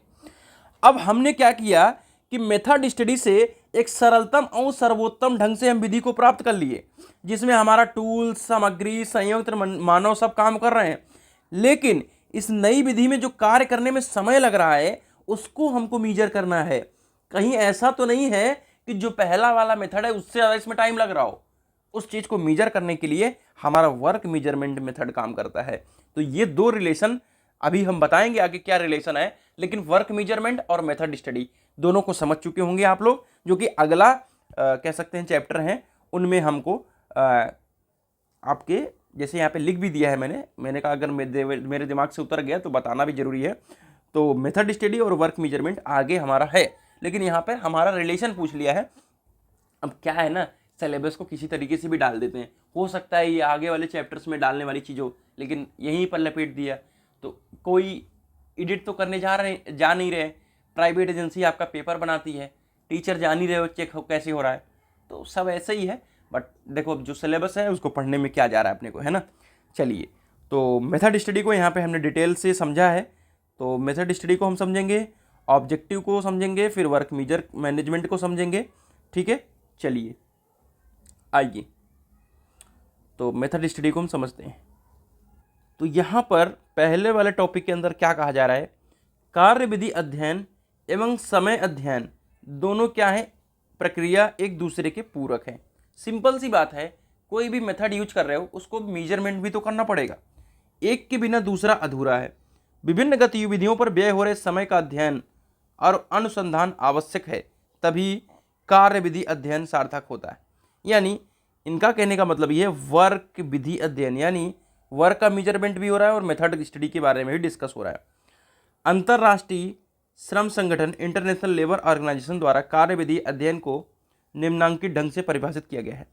अब हमने क्या किया कि मेथड स्टडी से एक सरलतम और सर्वोत्तम ढंग से हम विधि को प्राप्त कर लिए, जिसमें हमारा टूल, सामग्री, संयंत्र, मानव सब काम कर रहे हैं। लेकिन इस नई विधि में जो कार्य करने में समय लग रहा है उसको हमको मीजर करना है। कहीं ऐसा तो नहीं है कि जो पहला वाला मेथड है उससे ज़्यादा इसमें टाइम लग रहा हो। उस चीज़ को मीजर करने के लिए हमारा वर्क मेजरमेंट मेथड काम करता है। तो ये दो रिलेशन अभी हम बताएंगे आगे क्या रिलेशन है, लेकिन वर्क मेजरमेंट और मेथड स्टडी दोनों को समझ चुके होंगे आप लोग, जो कि अगला कह सकते हैं चैप्टर हैं उनमें हमको आपके जैसे यहाँ पे लिख भी दिया है मैंने कहा अगर मेरे दिमाग से उतर गया तो बताना भी जरूरी है। तो मेथड स्टडी और वर्क मेजरमेंट आगे हमारा है, लेकिन यहाँ पर हमारा रिलेशन पूछ लिया है। अब क्या है ना, सिलेबस को किसी तरीके से भी डाल देते हैं, हो सकता है ये आगे वाले चैप्टर्स में डालने वाली चीज़ हो, लेकिन यहीं पर लपेट दिया। तो कोई एडिट तो करने जा नहीं रहे, प्राइवेट एजेंसी आपका पेपर बनाती है, टीचर जा नहीं रहे हो चेक कैसे हो रहा है, तो सब ऐसे ही है। बट देखो अब जो सिलेबस है उसको पढ़ने में क्या जा रहा है अपने को, है ना। चलिए, तो मेथड स्टडी को यहाँ पे हमने डिटेल से समझा है। तो मेथड स्टडी को हम समझेंगे, ऑब्जेक्टिव को समझेंगे, फिर वर्क मैनेजमेंट को समझेंगे, ठीक है। चलिए आइए, तो मेथड स्टडी को हम समझते हैं। तो यहाँ पर पहले वाले टॉपिक के अंदर क्या कहा जा रहा है, कार्य विधि अध्ययन एवं समय अध्ययन दोनों क्या है, प्रक्रिया एक दूसरे के पूरक हैं। सिंपल सी बात है, कोई भी मेथड यूज कर रहे हो उसको मेजरमेंट भी तो करना पड़ेगा, एक के बिना दूसरा अधूरा है। विभिन्न गतिविधियों पर व्यय हो रहे समय का अध्ययन और अनुसंधान आवश्यक है, तभी कार्य विधि अध्ययन सार्थक होता है। यानी इनका कहने का मतलब ये वर्क विधि अध्ययन, यानी वर्क का मेजरमेंट भी हो रहा है और मेथड स्टडी के बारे में भी डिस्कस हो रहा है। अंतर्राष्ट्रीय श्रम संगठन इंटरनेशनल लेबर ऑर्गेनाइजेशन द्वारा कार्य विधि अध्ययन को निम्नांकित ढंग से परिभाषित किया गया है।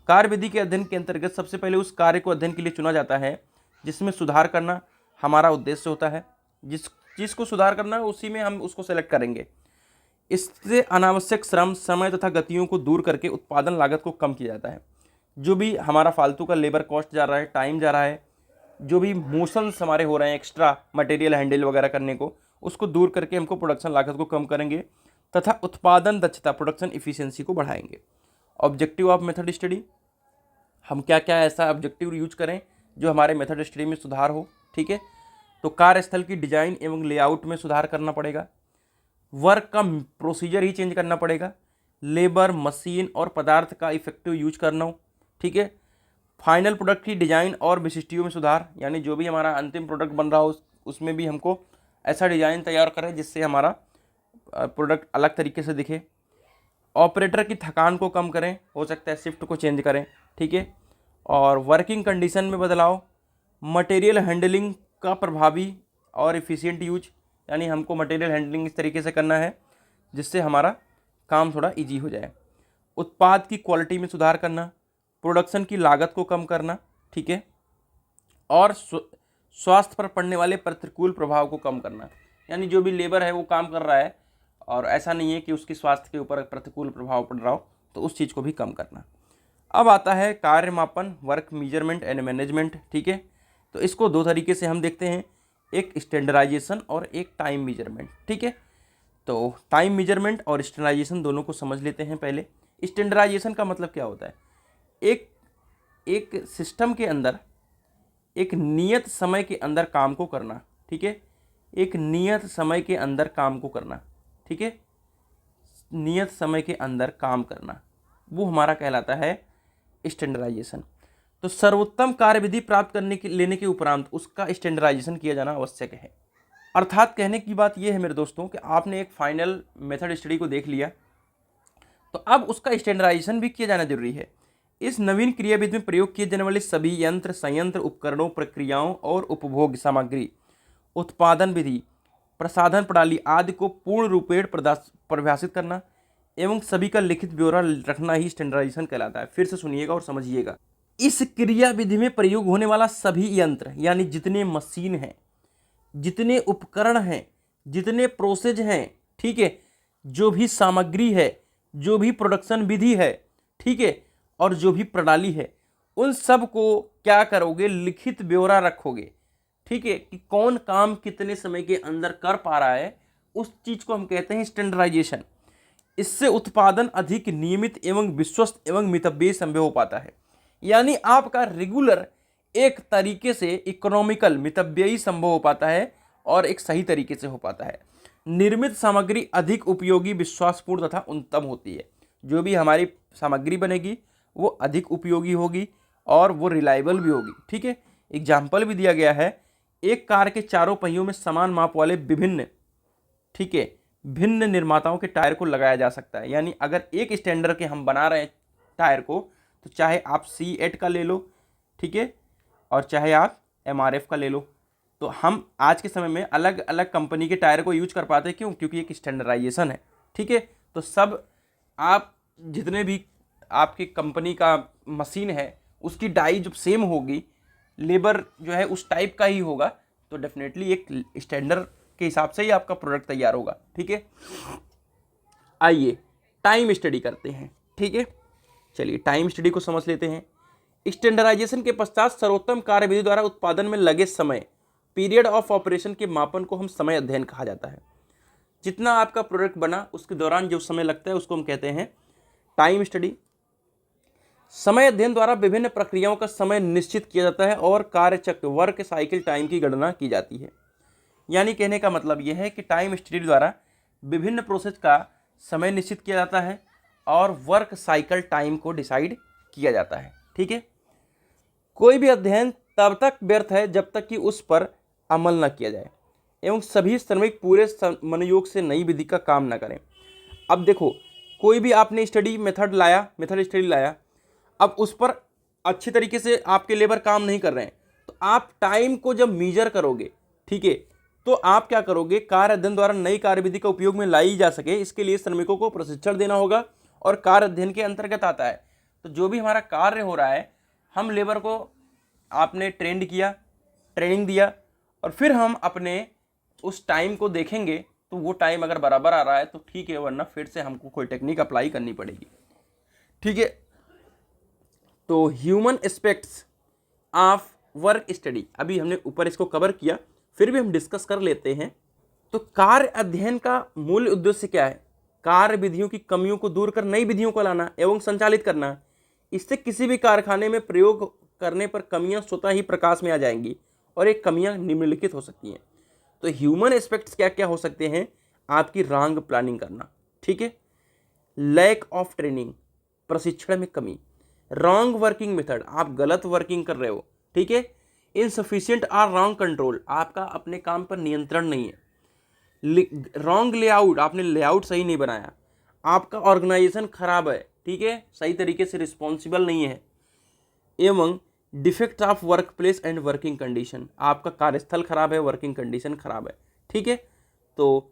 कार्य विधि के अध्ययन के अंतर्गत सबसे पहले उस कार्य को अध्ययन के लिए चुना जाता है जिसमें सुधार करना हमारा उद्देश्य होता है। जिस चीज़ को सुधार करना है उसी में हम उसको सेलेक्ट करेंगे। इससे अनावश्यक श्रम, समय तथा गतियों को दूर करके उत्पादन लागत को कम किया जाता है। जो भी हमारा फालतू का लेबर कॉस्ट जा रहा है, टाइम जा रहा है, जो भी मोशंस हमारे हो रहे हैं एक्स्ट्रा मटेरियल हैंडल वगैरह करने को, उसको दूर करके हमको प्रोडक्शन लागत को कम करेंगे तथा उत्पादन दक्षता प्रोडक्शन इफिशियंसी को बढ़ाएंगे। ऑब्जेक्टिव ऑफ मेथड स्टडी, हम क्या क्या ऐसा ऑब्जेक्टिव यूज करें जो हमारे मेथड स्टडी में सुधार हो। ठीक है, तो कार्यस्थल की डिजाइन एवं लेआउट में सुधार करना पड़ेगा, वर्क का प्रोसीजर ही चेंज करना पड़ेगा, लेबर मशीन और पदार्थ का इफेक्टिव यूज करना हो। ठीक है, फाइनल प्रोडक्ट की डिजाइन और विशिष्टियों में सुधार, यानी जो भी हमारा अंतिम प्रोडक्ट बन रहा हो उसमें भी हमको ऐसा डिजाइन तैयार करें जिससे हमारा प्रोडक्ट अलग तरीके से दिखे। ऑपरेटर की थकान को कम करें, हो सकता है शिफ्ट को चेंज करें। ठीक है, और वर्किंग कंडीशन में बदलाव, मटेरियल हैंडलिंग का प्रभावी और इफ़िशियंट यूज, यानी हमको मटेरियल हैंडलिंग इस तरीके से करना है जिससे हमारा काम थोड़ा इजी हो जाए। उत्पाद की क्वालिटी में सुधार करना, प्रोडक्शन की लागत को कम करना। ठीक है, और स्वास्थ्य पर पड़ने वाले प्रतिकूल प्रभाव को कम करना, यानी जो भी लेबर है वो काम कर रहा है और ऐसा नहीं है कि उसकी स्वास्थ्य के ऊपर प्रतिकूल प्रभाव पड़ रहा हो, तो उस चीज़ को भी कम करना। अब आता है कार्य मापन, वर्क मेजरमेंट एंड मैनेजमेंट। ठीक है, तो इसको दो तरीके से हम देखते हैं, एक स्टैंडर्डाइजेशन और एक टाइम मेजरमेंट। ठीक है, तो टाइम मेजरमेंट और स्टैंडर्डाइजेशन दोनों को समझ लेते हैं पहले। स्टैंडर्डाइजेशन का मतलब क्या होता है? एक सिस्टम के अंदर एक नियत समय के अंदर काम को करना। ठीक है, एक नियत समय के अंदर काम को करना। ठीक है, नियत समय के अंदर काम करना, वो हमारा कहलाता है स्टैंडर्डाइजेशन। तो सर्वोत्तम कार्यविधि प्राप्त करने के लेने के उपरांत उसका स्टैंडर्डाइजेशन किया जाना आवश्यक है। अर्थात कहने की बात यह है मेरे दोस्तों कि आपने एक फाइनल मेथड स्टडी को देख लिया, तो अब उसका स्टैंडर्डाइजेशन भी किया जाना जरूरी है। इस नवीन क्रियाविधि में प्रयोग किए जाने वाले सभी यंत्र, संयंत्र, उपकरणों, प्रक्रियाओं और उपभोग सामग्री, उत्पादन विधि, प्रसाधन प्रणाली आदि को पूर्ण रूपेण परिभाषित करना एवं सभी का लिखित ब्यौरा रखना ही स्टैंडर्डाइजेशन कहलाता है। फिर से सुनिएगा और समझिएगा। इस क्रिया विधि में प्रयोग होने वाला सभी यंत्र, यानी जितने मशीन हैं, जितने उपकरण हैं, जितने प्रोसेस हैं, ठीक है, जो भी सामग्री है, जो भी प्रोडक्शन विधि है, ठीक है, और जो भी प्रणाली है, उन सब को क्या करोगे? लिखित ब्यौरा रखोगे। ठीक है, कि कौन काम कितने समय के अंदर कर पा रहा है, उस चीज को हम कहते हैं स्टैंडर्डाइजेशन। इससे उत्पादन अधिक नियमित एवं विश्वस्त एवं मितव्ययी संभव हो पाता है। यानी आपका रेगुलर एक तरीके से इकोनॉमिकल मितव्ययी संभव हो पाता है और एक सही तरीके से हो पाता है। निर्मित सामग्री अधिक उपयोगी, विश्वासपूर्ण तथा उन्नतम होती है। जो भी हमारी सामग्री बनेगी वो अधिक उपयोगी होगी और वो रिलायबल भी होगी। ठीक है, एग्जाम्पल भी दिया गया है, एक कार के चारों पहियों में समान माप वाले विभिन्न, ठीक है, भिन्न निर्माताओं के टायर को लगाया जा सकता है। यानी अगर एक स्टैंडर्ड के हम बना रहे हैं टायर को, तो चाहे आप C8 का ले लो, ठीक है, और चाहे आप MRF का ले लो, तो हम आज के समय में अलग अलग कंपनी के टायर को यूज कर पाते हैं। क्यों? क्योंकि एक स्टैंडर्डाइजेशन है। ठीक है, तो सब आप जितने भी आपकी कंपनी का मशीन है उसकी डाई जब सेम होगी, लेबर जो है उस टाइप का ही होगा, तो डेफिनेटली एक स्टैंडर्ड के हिसाब से ही आपका प्रोडक्ट तैयार होगा। ठीक है, आइए टाइम स्टडी करते हैं। ठीक है, चलिए टाइम स्टडी को समझ लेते हैं। स्टैंडर्डाइजेशन के पश्चात सर्वोत्तम कार्यविधि द्वारा उत्पादन में लगे समय, पीरियड ऑफ ऑपरेशन के मापन को हम समय अध्ययन कहा जाता है। जितना आपका प्रोडक्ट बना उसके दौरान जो समय लगता है उसको हम कहते हैं टाइम स्टडी। समय अध्ययन द्वारा विभिन्न प्रक्रियाओं का समय निश्चित किया जाता है और कार्यचक्र वर्क साइकिल टाइम की गणना की जाती है। यानी कहने का मतलब यह है कि टाइम स्टडी द्वारा विभिन्न प्रोसेस का समय निश्चित किया जाता है और वर्क साइकिल टाइम को डिसाइड किया जाता है। ठीक है, कोई भी अध्ययन तब तक व्यर्थ है जब तक कि उस पर अमल न किया जाए एवं सभी श्रमिक पूरे मनोयोग से नई विधि का काम न करें। अब देखो, कोई भी आपने मेथड स्टडी लाया, अब उस पर अच्छे तरीके से आपके लेबर काम नहीं कर रहे हैं, तो आप टाइम को जब मीजर करोगे, ठीक है, तो आप क्या करोगे? कार्य अध्ययन द्वारा नई कार्यविधि का उपयोग में लाई जा सके, इसके लिए श्रमिकों को प्रशिक्षण देना होगा और कार्य अध्ययन के अंतर्गत आता है। तो जो भी हमारा कार्य हो रहा है, हम लेबर को आपने ट्रेंड किया, ट्रेनिंग दिया, और फिर हम अपने उस टाइम को देखेंगे, तो वो टाइम अगर बराबर आ रहा है तो ठीक है, वरना फिर से हमको कोई टेक्निक अप्लाई करनी पड़ेगी। ठीक है, तो human aspects of work study, अभी हमने ऊपर इसको कवर किया, फिर भी हम डिस्कस कर लेते हैं। तो कार्य अध्ययन का मूल उद्देश्य क्या है? कार्य विधियों की कमियों को दूर कर नई विधियों को लाना एवं संचालित करना। इससे किसी भी कारखाने में प्रयोग करने पर कमियां स्वतः ही प्रकाश में आ जाएंगी और एक कमियां निम्नलिखित हो सकती हैं। तो ह्यूमन एस्पेक्ट्स क्या क्या हो सकते हैं? आपकी रॉन्ग प्लानिंग करना, ठीक है, लैक ऑफ ट्रेनिंग, प्रशिक्षण में कमी, रॉन्ग वर्किंग मेथड, आप गलत वर्किंग कर रहे हो, ठीक है, इनसफिशिएंट और रॉन्ग कंट्रोल, आपका अपने काम पर नियंत्रण नहीं है, रॉन्ग लेआउट, आपने लेआउट सही नहीं बनाया, आपका ऑर्गेनाइजेशन खराब है, ठीक है, सही तरीके से रिस्पॉन्सिबल नहीं है, एवं defect of work place and working condition, आपका कार्यस्थल खराब है, वर्किंग कंडीशन खराब है, ठीक है। तो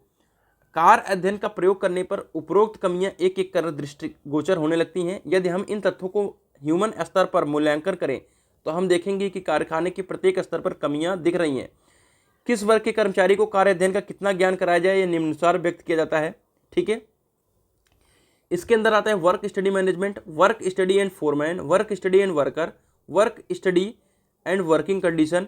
कार्य अध्ययन का प्रयोग करने पर उपरोक्त कमियां एक एक कर दृष्टिगोचर होने लगती हैं। यदि हम इन तथ्यों को ह्यूमन स्तर पर मूल्यांकन करें तो हम देखेंगे कि कारखाने के प्रत्येक स्तर पर कमियां दिख रही हैं। किस वर्ग के कर्मचारी को कार्य अध्ययन का कितना ज्ञान कराया जाए, यह निम्नानुसार व्यक्त किया जाता है, ठीक है। इसके अंदर आता है work study management, work study and foreman, work study and worker, work study and working condition,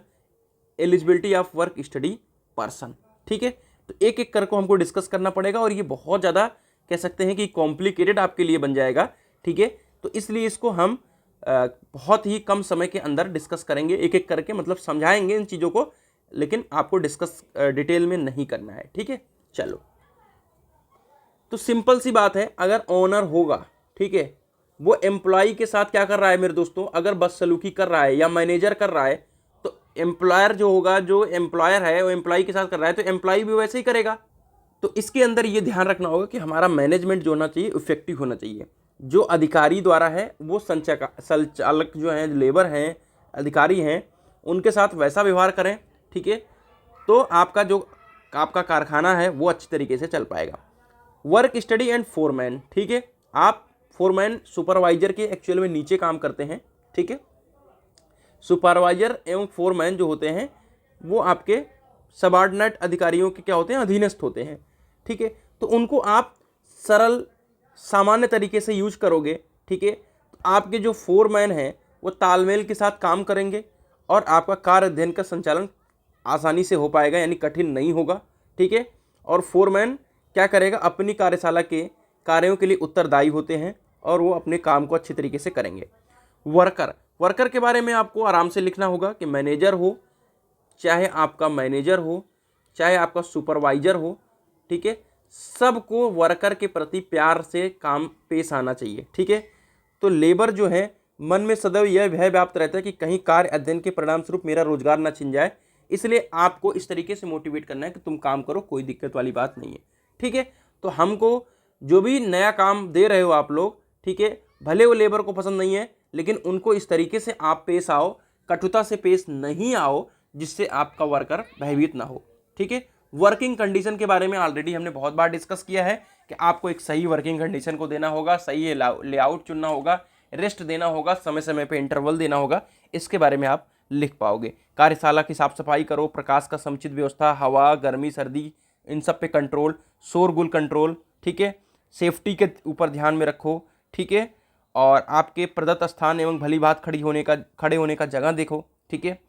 eligibility of work study person, ठीक है। तो एक एक कर को हमको डिस्कस करना पड़ेगा और ये बहुत ज़्यादा कह सकते हैं कि कॉम्प्लिकेटेड आपके लिए बन जाएगा, ठीक है। तो इसलिए इसको हम बहुत ही कम समय के अंदर डिस्कस करेंगे, एक एक करके, मतलब समझाएंगे इन चीज़ों को, लेकिन आपको डिस्कस डिटेल में नहीं करना है, ठीक है। चलो, तो सिंपल सी बात है, अगर ओनर होगा, ठीक है, वो एम्प्लॉय के साथ क्या कर रहा है मेरे दोस्तों, अगर बदसलूकी कर रहा है या मैनेजर कर रहा है, तो एम्प्लॉयर जो होगा, जो एम्प्लॉयर है वो एम्प्लॉय के साथ कर रहा है, तो एम्प्लॉय भी वैसे ही करेगा। तो इसके अंदर ये ध्यान रखना होगा कि हमारा मैनेजमेंट जो होना चाहिए इफेक्टिव होना चाहिए। जो अधिकारी द्वारा है वो संचालक जो हैं, लेबर हैं, अधिकारी हैं, उनके साथ वैसा व्यवहार करें, ठीक है, तो आपका कारखाना है वो अच्छी तरीके से चल पाएगा। वर्क स्टडी एंड फोरमैन, ठीक है, आप फोरमैन सुपरवाइजर के एक्चुअल में नीचे काम करते हैं, ठीक है। सुपरवाइजर एवं फोरमैन जो होते हैं वो आपके सबऑर्डिनेट अधिकारियों के क्या होते हैं, अधीनस्थ होते हैं, ठीक है। तो उनको आप सरल सामान्य तरीके से यूज करोगे, ठीक है, तो आपके जो फोरमैन हैं वो तालमेल के साथ काम करेंगे और आपका कार्य अध्ययन का संचालन आसानी से हो पाएगा, यानी कठिन नहीं होगा, ठीक है। और फोरमैन क्या करेगा, अपनी कार्यशाला के कार्यों के लिए उत्तरदायी होते हैं और वो अपने काम को अच्छे तरीके से करेंगे। वर्कर के बारे में आपको आराम से लिखना होगा कि मैनेजर हो, चाहे आपका मैनेजर हो, चाहे आपका सुपरवाइजर हो, ठीक है, सबको वर्कर के प्रति प्यार से काम पेश आना चाहिए, ठीक है। तो लेबर जो है मन में सदैव यह भय व्याप्त रहता है कि कहीं कार्य अध्ययन के परिणाम स्वरूप मेरा रोजगार ना छिन जाए, इसलिए आपको इस तरीके से मोटिवेट करना है कि तुम काम करो, कोई दिक्कत वाली बात नहीं है, ठीक है। तो हमको जो भी नया काम दे रहे हो आप लोग, ठीक है, भले वो लेबर को पसंद नहीं है, लेकिन उनको इस तरीके से आप पेश आओ, कटुता से पेश नहीं आओ, जिससे आपका वर्कर भयभीत ना हो, ठीक है। वर्किंग कंडीशन के बारे में ऑलरेडी हमने बहुत बार डिस्कस किया है कि आपको एक सही वर्किंग कंडीशन को देना होगा, सही लेआउट चुनना होगा, रेस्ट देना होगा, समय समय पे इंटरवल देना होगा, इसके बारे में आप लिख पाओगे। कार्यशाला की साफ सफाई करो, प्रकाश का समुचित व्यवस्था, हवा, गर्मी, सर्दी, इन सब पे कंट्रोल, शोरगुल कंट्रोल, ठीक है, सेफ्टी के ऊपर ध्यान में रखो, ठीक है, और आपके प्रदत्त स्थान एवं भली बात खड़े होने का जगह देखो, ठीक है।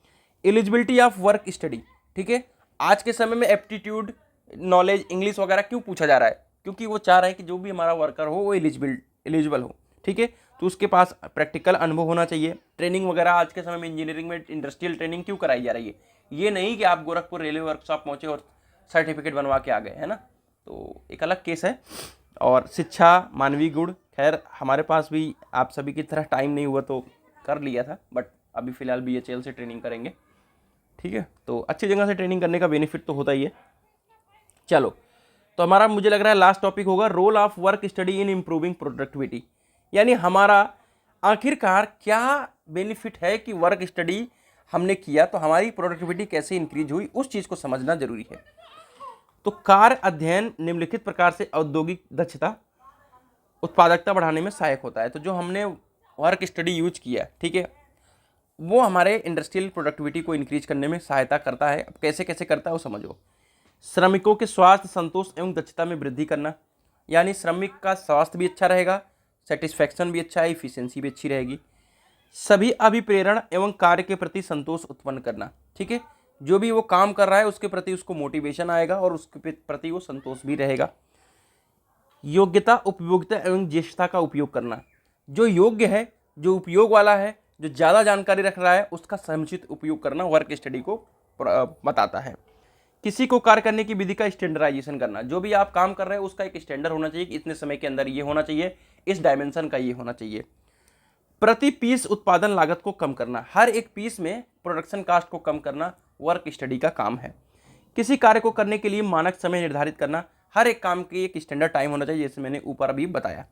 एलिजिबिलिटी ऑफ वर्क स्टडी, ठीक है, आज के समय में एप्टीट्यूड, नॉलेज, इंग्लिश वगैरह क्यों पूछा जा रहा है, क्योंकि वो चाह रहे हैं कि जो भी हमारा वर्कर हो वो एलिजिबल हो, ठीक है। तो उसके पास प्रैक्टिकल अनुभव होना चाहिए। ट्रेनिंग वगैरह आज के समय में इंजीनियरिंग में इंडस्ट्रियल ट्रेनिंग क्यों कराई जा रही है, ये नहीं कि आप गोरखपुर रेलवे वर्कशॉप पहुंचे और सर्टिफिकेट बनवा के आ गए, है ना, तो एक अलग केस है। और शिक्षा, मानवीय गुण, खैर हमारे पास भी आप सभी की तरह टाइम नहीं हुआ तो कर लिया था, बट अभी फ़िलहाल BHL से ट्रेनिंग करेंगे, ठीक है। तो अच्छी जगह से ट्रेनिंग करने का बेनिफिट तो होता ही है। चलो, तो हमारा मुझे लग रहा है लास्ट टॉपिक होगा role of work study in improving productivity, यानी हमारा आखिरकार क्या बेनिफिट है कि वर्क स्टडी हमने किया तो हमारी प्रोडक्टिविटी कैसे इंक्रीज हुई, उस चीज़ को समझना जरूरी है। तो कार्य अध्ययन निम्नलिखित प्रकार से औद्योगिक दक्षता, उत्पादकता बढ़ाने में सहायक होता है। तो जो हमने वर्क स्टडी यूज किया, ठीक है, वो हमारे इंडस्ट्रियल प्रोडक्टिविटी को इंक्रीज करने में सहायता करता है। अब कैसे कैसे करता है वो समझो। श्रमिकों के स्वास्थ्य, संतोष एवं दक्षता में वृद्धि करना, यानी श्रमिक का स्वास्थ्य भी अच्छा रहेगा, सेटिस्फैक्शन भी अच्छा है, इफिशियंसी भी अच्छी रहेगी। सभी अभिप्रेरण एवं कार्य के प्रति संतोष उत्पन्न करना। ठीक है, जो भी वो काम कर रहा है उसके प्रति उसको मोटिवेशन आएगा और उसके प्रति वो संतोष भी रहेगा। योग्यता, उपयोगिता एवं ज्येष्ठता का उपयोग करना। जो योग्य है, जो उपयोग वाला है, जो ज़्यादा जानकारी रख रहा है, उसका समुचित उपयोग करना वर्क स्टडी को बताता है। किसी को कार्य करने की विधि का स्टैंडर्डाइजेशन करना। जो भी आप काम कर रहे हैं उसका एक स्टैंडर्ड होना चाहिए कि इतने समय के अंदर ये होना चाहिए, इस डायमेंशन का ये होना चाहिए। प्रति पीस उत्पादन लागत को कम करना। हर एक पीस में प्रोडक्शन कास्ट को कम करना वर्क स्टडी का काम है। किसी कार्य को करने के लिए मानक समय निर्धारित करना। हर एक काम की एक स्टैंडर्ड टाइम होना चाहिए, जैसे मैंने ऊपर अभी बताया।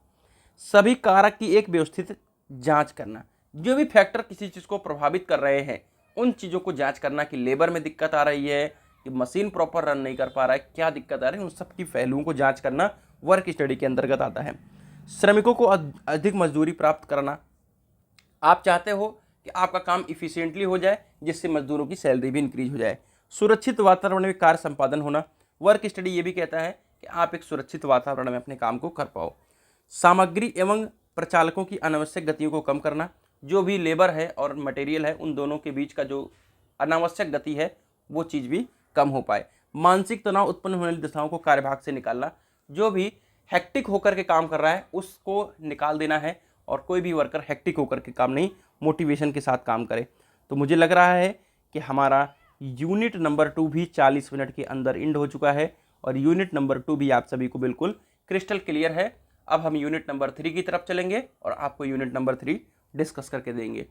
सभी कारक की एक व्यवस्थित जांच करना। जो भी फैक्टर किसी चीज़ को प्रभावित कर रहे हैं उन चीज़ों को जांच करना कि लेबर में दिक्कत आ रही है, कि मशीन प्रॉपर रन नहीं कर पा रहा है, क्या दिक्कत आ रही है, उन सब की पहलुओं को जांच करना वर्क स्टडी के अंतर्गत आता है। श्रमिकों को अधिक मजदूरी प्राप्त करना। आप चाहते हो कि आपका काम इफिशिएंटली हो जाए, जिससे मजदूरों की सैलरी भी इंक्रीज हो जाए। सुरक्षित वातावरण में कार्य संपादन होना। वर्क स्टडी ये भी कहता है कि आप एक सुरक्षित वातावरण में अपने काम को कर पाओ। सामग्री एवं प्रचालकों की अनावश्यक गतियों को कम करना। जो भी लेबर है और मटेरियल है उन दोनों के बीच का जो अनावश्यक गति है वो चीज़ भी कम हो पाए। मानसिक तनाव उत्पन्न होने वाली दशाओं को कार्यभाग से निकालना। जो भी हेक्टिक होकर के काम कर रहा है उसको निकाल देना है और कोई भी वर्कर हेक्टिक होकर के काम नहीं, मोटिवेशन के साथ काम करे। तो मुझे लग रहा है कि हमारा यूनिट नंबर 2 भी 40 मिनट के अंदर एंड हो चुका है और यूनिट नंबर 2 भी आप सभी को बिल्कुल क्रिस्टल क्लियर है। अब हम यूनिट नंबर 3 की तरफ चलेंगे और आपको यूनिट नंबर 3 डिस्कस करके देंगे।